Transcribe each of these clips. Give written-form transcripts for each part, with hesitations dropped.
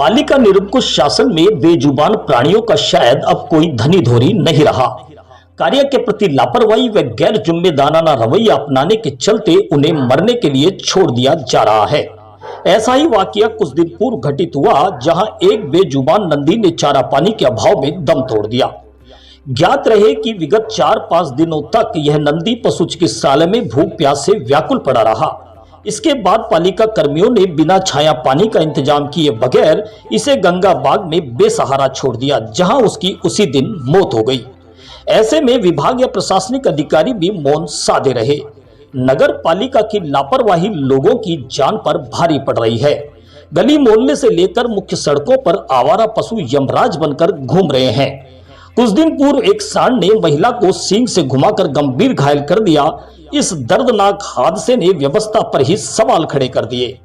पालिका निरंकुश शासन में बेजुबान प्राणियों का शायद अब कोई धनी धोरी नहीं रहा। कार्य के प्रति लापरवाही व गैर जिम्मेदाराना रवैया अपनाने के चलते उन्हें मरने के लिए छोड़ दिया जा रहा है। ऐसा ही वाकया कुछ दिन पूर्व घटित हुआ, जहां एक बेजुबान नंदी ने चारा पानी के अभाव में दम तोड़ दिया। ज्ञात रहे कि विगत 4-5 दिनों तक यह नंदी पशु चिकित्सालय में भूख प्यास से व्याकुल पड़ा रहा। इसके बाद पालिका कर्मियों ने बिना छाया पानी का इंतजाम किए बगैर इसे गंगा बाग में बेसहारा छोड़ दिया, जहां उसकी उसी दिन मौत हो गई। ऐसे में विभाग या प्रशासनिक अधिकारी भी मौन साधे रहे। नगर पालिका की लापरवाही लोगों की जान पर भारी पड़ रही है। गली मोहल्ले से लेकर मुख्य सड़कों पर आवारा पशु यमराज बनकर घूम रहे हैं। कुछ दिन पूर्व एक सांड ने महिला को सींग से घुमाकर गंभीर घायल कर दिया। इस दर्दनाक हादसे ने व्यवस्था पर ही सवाल खड़े कर दिए।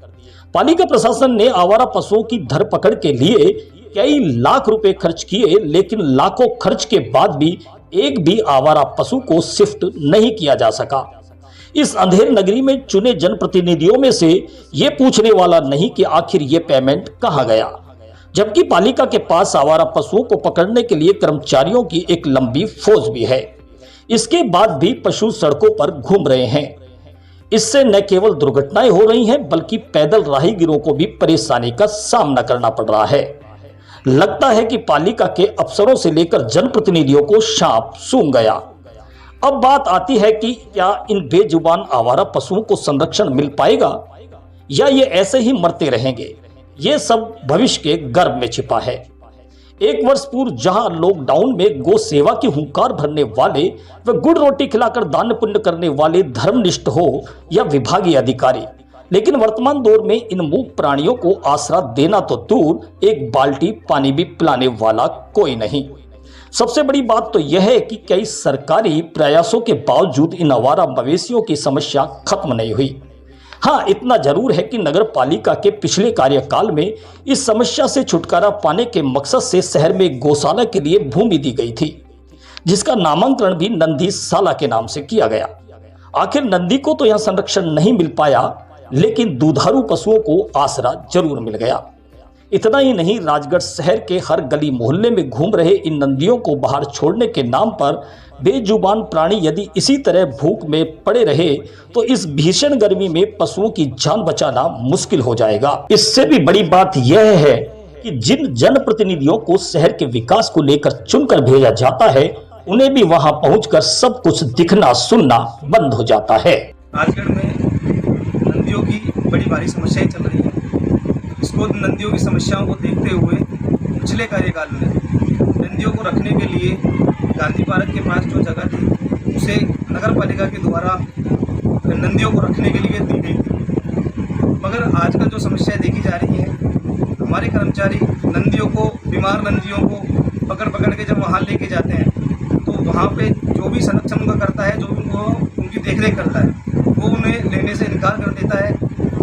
पालिका प्रशासन ने आवारा पशुओं की धरपकड़ के लिए कई लाख रुपए खर्च किए, लेकिन लाखों खर्च के बाद भी एक भी आवारा पशु को शिफ्ट नहीं किया जा सका। इस अंधेर नगरी में चुने जनप्रतिनिधियों में से ये पूछने वाला नहीं कि आखिर ये पेमेंट कहां गया, जबकि पालिका के पास आवारा पशुओं को पकड़ने के लिए कर्मचारियों की एक लंबी फौज भी है। इसके बाद भी पशु सड़कों पर घूम रहे हैं। इससे न केवल दुर्घटनाएं हो रही हैं, बल्कि पैदल राहगीरों को भी परेशानी का सामना करना पड़ रहा है। लगता है कि पालिका के अफसरों से लेकर जनप्रतिनिधियों को सांप सूंघ गया। अब बात आती है कि क्या इन बेजुबान आवारा पशुओं को संरक्षण मिल पाएगा या ये ऐसे ही मरते रहेंगे? ये सब भविष्य के गर्भ में छिपा है। एक वर्ष पूर्व जहां लॉकडाउन में गो सेवा की हुंकार भरने वाले व गुड़ रोटी खिलाकर दान पुण्य करने वाले धर्मनिष्ठ हो या विभागीय अधिकारी, लेकिन वर्तमान दौर में इन मूक प्राणियों को आसरा देना तो दूर, एक बाल्टी पानी भी पिलाने वाला कोई नहीं। सबसे बड़ी बात तो यह है कि कई सरकारी प्रयासों के बावजूद इन आवारा मवेशियों की समस्या खत्म नहीं हुई। हाँ, इतना जरूर है कि नगर पालिका के पिछले कार्यकाल में इस समस्या से छुटकारा पाने के मकसद से शहर में गौशाला के लिए भूमि दी गई थी, जिसका नामकरण भी नंदी साला के नाम से किया गया। आखिर नंदी को तो यह संरक्षण नहीं मिल पाया, लेकिन दुधारू पशुओं को आसरा जरूर मिल गया। इतना ही नहीं, राजगढ़ शहर के हर गली मोहल्ले में घूम रहे इन नंदियों को बाहर छोड़ने के नाम पर बेजुबान प्राणी यदि इसी तरह भूख में पड़े रहे तो इस भीषण गर्मी में पशुओं की जान बचाना मुश्किल हो जाएगा। इससे भी बड़ी बात यह है कि जिन जनप्रतिनिधियों को शहर के विकास को लेकर चुनकर भेजा जाता है, उन्हें भी वहां पहुंचकर सब कुछ दिखना सुनना बंद हो जाता है। राजगढ़ में नंदियों की बड़ी भारी समस्याएं चल रही है। इसको नंदियों की समस्याओं को देखते हुए पिछले कार्यकाल में नंदियों को रखने के लिए गांधी पार्क के पास जो जगह थी उसे नगर पालिका के द्वारा नंदियों को रखने के लिए दी गई थी। मगर आजकल जो समस्याएं देखी जा रही हैं, हमारे कर्मचारी नंदियों को, बीमार नंदियों को पकड़ के जब वहाँ लेके जाते हैं तो वहाँ पे जो भी संरक्षण उनका करता है, जो उनको उनकी देखरेख करता है, वो उन्हें लेने से इनकार कर देता है,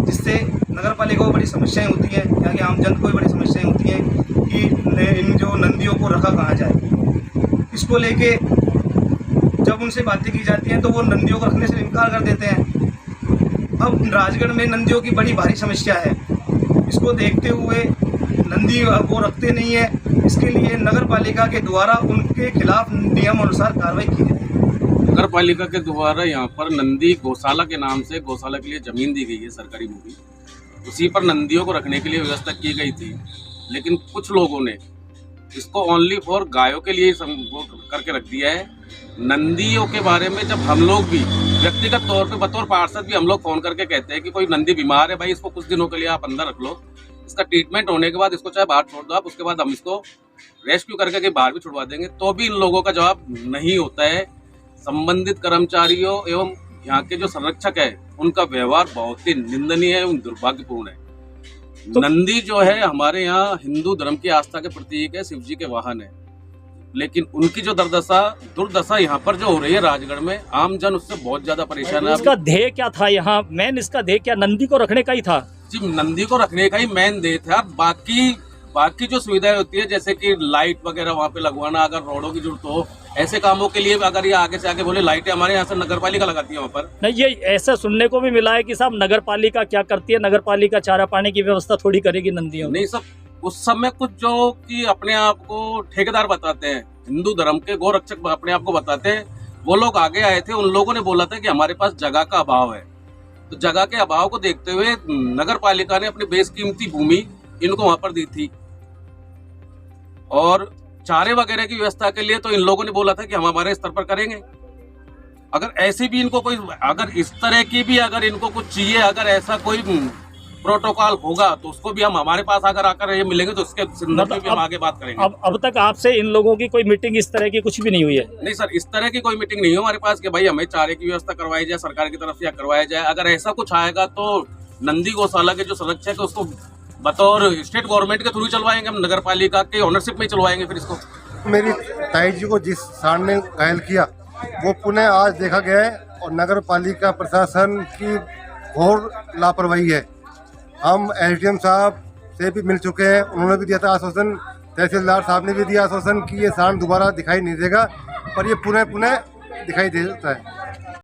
जिससे नगर पालिका को बड़ी समस्याएं होती हैं। यहाँ के आम जन को भी बड़ी समस्याएं होती हैं कि इन जो नंदियों को रखा कहाँ जाए। इसको लेके जब उनसे बातें की जाती हैं तो वो नंदियों को रखने से इनकार कर देते हैं। अब राजगढ़ में नंदियों की बड़ी भारी समस्या है। इसको देखते हुए नंदी वो रखते नहीं है, इसके लिए नगर पालिका के द्वारा उनके खिलाफ नियम अनुसार कार्रवाई की जाए। नगर पालिका के द्वारा यहाँ पर नंदी गौशाला के नाम से गौशाला के लिए जमीन दी गई है, सरकारी भूमि, उसी पर नंदियों को रखने के लिए व्यवस्था की गई थी। लेकिन कुछ लोगों ने इसको ओनली फॉर गायों के लिए करके रख दिया है। नंदियों के बारे में जब हम लोग भी व्यक्तिगत तौर पे बतौर पार्षद भी हम लोग फोन करके कहते हैं कि कोई नंदी बीमार है, भाई इसको कुछ दिनों के लिए आप अंदर रख लो, इसका ट्रीटमेंट होने के बाद इसको चाहे बाहर छोड़ दो आप, उसके बाद हम इसको रेस्क्यू करके बाहर भी छुड़वा देंगे, तो भी इन लोगों का जवाब नहीं होता है। संबंधित कर्मचारियों एवं यहाँ के जो संरक्षक है उनका व्यवहार बहुत ही निंदनीय एवं दुर्भाग्यपूर्ण है। तो नंदी जो है हमारे यहाँ हिंदू धर्म की आस्था के प्रतीक है, शिव जी के वाहन है, लेकिन उनकी जो दुर्दशा यहाँ पर जो हो रही है राजगढ़ में, आम जन उससे बहुत ज्यादा परेशान है। इसका ध्येय क्या था? यहाँ मेन इसका ध्येय क्या नंदी को रखने का ही था? जी, नंदी को रखने का ही मेन ध्येय था। बाकी जो सुविधाएं होती है जैसे कि लाइट वगैरह वहाँ पे लगवाना, अगर रोडों की जरूरत हो, ऐसे कामों के लिए अगर ये आगे से आगे बोले लाइटें हमारे यहाँ से नगर पालिका लगाती है वहाँ पर। नहीं, ये ऐसा सुनने को भी मिला है कि साहब नगर पालिका क्या करती है, नगर पालिका चारा पानी की व्यवस्था थोड़ी करेगी नंदियों। नहीं सब उस समय कुछ जो कि अपने आप को ठेकेदार बताते हैं, हिंदू धर्म के गोरक्षक अपने आप को बताते हैं, वो लोग आगे आए थे। उन लोगों ने बोला था कि हमारे पास जगह का अभाव है। तो जगह के अभाव को देखते हुए नगर पालिका ने अपनी बेशकीमती भूमि इनको वहां पर दी थी, और चारे वगैरह की व्यवस्था के लिए तो इन लोगों ने बोला था कि हम हमारे स्तर पर करेंगे। अगर ऐसी भी इनको कोई, अगर इस तरह की भी अगर इनको कुछ चाहिए, अगर ऐसा कोई प्रोटोकॉल होगा तो उसको भी हम हमारे पास अगर आकर ये मिलेंगे तो उसके संदर्भ में भी हम आगे बात करेंगे। अब तक आपसे इन लोगों की कोई मीटिंग इस तरह की कुछ भी नहीं हुई है? नहीं सर, इस तरह की कोई मीटिंग नहीं है हमारे पास कि भाई हमें चारे की व्यवस्था करवाई जाए सरकार की तरफ से या करवाया जाए। अगर ऐसा कुछ आएगा तो नंदी गौशाला के जो संरक्षक है उसको बतौर स्टेट गवर्नमेंट के थ्रू चलवाएंगे, हम नगर पालिका के ओनरशिप में चलवाएंगे फिर इसको। मेरी ताई जी को जिस सांड ने घायल किया वो पुनः आज देखा गया है, और नगर पालिका प्रशासन की घोर लापरवाही है। हम एसडीएम साहब से भी मिल चुके हैं, उन्होंने भी दिया था आश्वासन, तहसीलदार साहब ने भी दिया आश्वासन कि ये सांड दोबारा दिखाई नहीं देगा, पर ये पुनः दिखाई देता है।